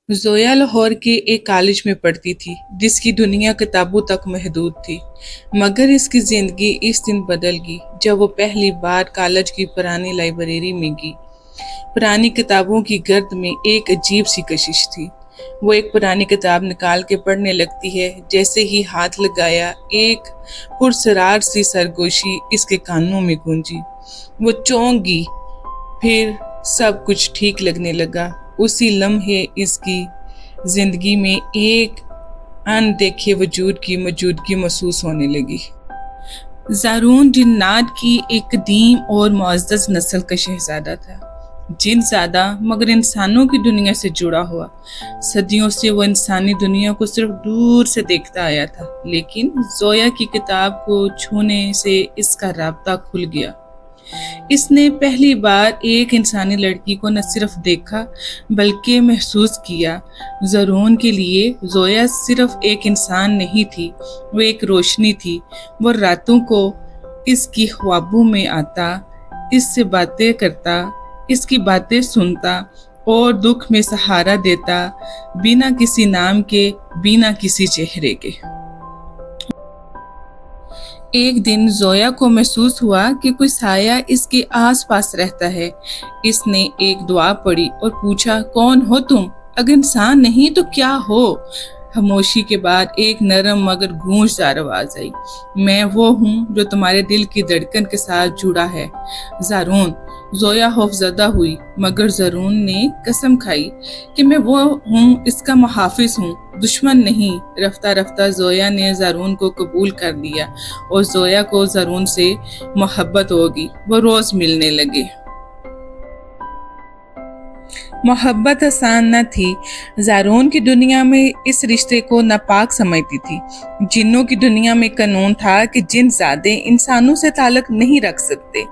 ज़ोया लाहौर के एक कॉलेज में पढ़ती थी जिसकी दुनिया किताबों तक महदूद थी। मगर इसकी ज़िंदगी इस दिन बदल गई जब वो पहली बार कॉलेज की पुरानी लाइब्रेरी में गई। पुरानी किताबों की गर्द में एक अजीब सी कशिश थी। वो एक पुरानी किताब निकाल के पढ़ने लगती है। जैसे ही हाथ लगाया, एक पुरसरार सी सरगोशी इसके कानों में गूंजी। वो चौंक गई। फिर सब कुछ ठीक लगने लगा। उसी लम्हे इसकी जिंदगी में एक अनदेखे वजूद की मौजूदगी महसूस होने लगी। ज़ारून जिन्नात की एक कदीम और मुअज़्ज़ज़ नस्ल का शहज़ादा था। जिनज़ादा मगर इंसानों की दुनिया से जुड़ा हुआ। सदियों से वो इंसानी दुनिया को सिर्फ दूर से देखता आया था, लेकिन ज़ोया की किताब को छूने से इसका राब्ता खुल गया। इसने पहली बार एक इंसानी लड़की को न सिर्फ देखा बल्कि महसूस किया। ज़रून के लिए ज़ोया सिर्फ एक इंसान नहीं थी, वो एक रोशनी थी। वो रातों को इसकी ख्वाबों में आता, इससे बातें करता, इसकी बातें सुनता और दुख में सहारा देता, बिना किसी नाम के, बिना किसी चेहरे के। एक दिन ज़ोया को महसूस हुआ कि कोई साया इसके आसपास रहता है। इसने एक दुआ पढ़ी और पूछा, कौन हो तुम? अगर इंसान नहीं तो क्या हो? खामोशी के बाद एक नरम मगर गूंजदार आवाज आई, मैं वो हूँ जो तुम्हारे दिल की धड़कन के साथ जुड़ा है, ज़ारून। ज़ोया खौफज़दा हुई, मगर ज़ारून ने कसम खाई कि मैं वो हूँ, इसका मुहाफिज हूँ, दुश्मन नहीं। रफ्ता रफ्ता ज़ोया ने ज़ारून को कबूल कर लिया और ज़ोया को ज़ारून से मोहब्बत होगी। वो रोज़ मिलने लगे। मोहब्बत आसान न थी। ज़ारून की दुनिया में इस रिश्ते को नापाक समझती थी। जिन्नों की दुनिया में कानून था कि जिन ज़ादे इंसानों से ताल्लुक़ नहीं रख सकते।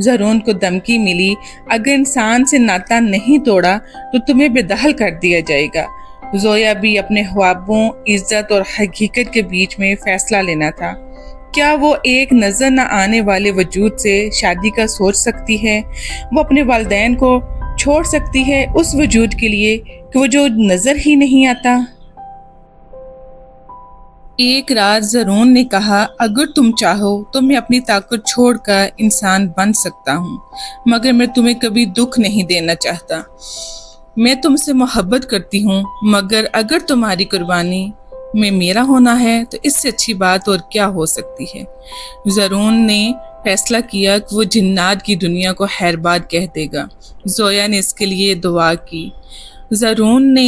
ज़ारून को धमकी मिली, अगर इंसान से नाता नहीं तोड़ा तो तुम्हें बेदखल कर दिया जाएगा। ज़ोया भी अपने ख्वाबों, इज्जत और हकीकत के बीच में फ़ैसला लेना था। क्या वो एक नज़र न आने वाले वजूद से शादी का सोच सकती है? वो अपने वालिदैन को छोड़ सकती है उस वजूद के लिए कि वो जो नजर ही नहीं आता? एक रात ज़ारून ने कहा, अगर तुम चाहो तो मैं अपनी ताकत छोड़कर इंसान बन सकता हूँ, मगर मैं तुम्हें कभी दुख नहीं देना चाहता। मैं तुमसे मोहब्बत करती हूँ, मगर अगर तुम्हारी कुर्बानी में मेरा होना है तो इससे अच्छी बात और क्या हो सकती है। ज़ारून ने फैसला किया कि वो जिन्नात की दुनिया को खैरबाद कह देगा। ज़ोया ने इसके लिए दुआ की। ज़ारून ने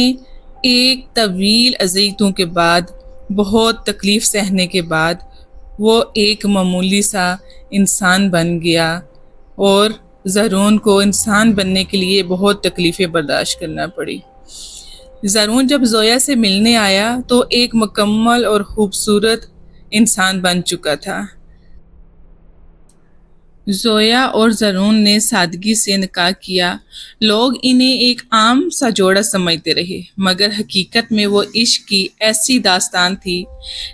एक तवील अज़ीज़ों के बाद, बहुत तकलीफ़ सहने के बाद, वो एक मामूली सा इंसान बन गया और ज़ारून को इंसान बनने के लिए बहुत तकलीफ़ें बर्दाश्त करना पड़ी। ज़ारून जब ज़ोया से मिलने आया तो एक मुकम्मल और ख़ूबसूरत इंसान बन चुका था। ज़ोया और ज़ारून ने सादगी से निकाह किया। लोग इन्हें एक आम सा जोड़ा समझते रहे, मगर हकीकत में वो इश्क की ऐसी दास्तान थी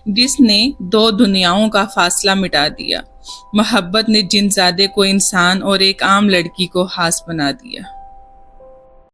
जिसने दो दुनियाओं का फासला मिटा दिया। मोहब्बत ने जिनज़ादे को इंसान और एक आम लड़की को खास बना दिया।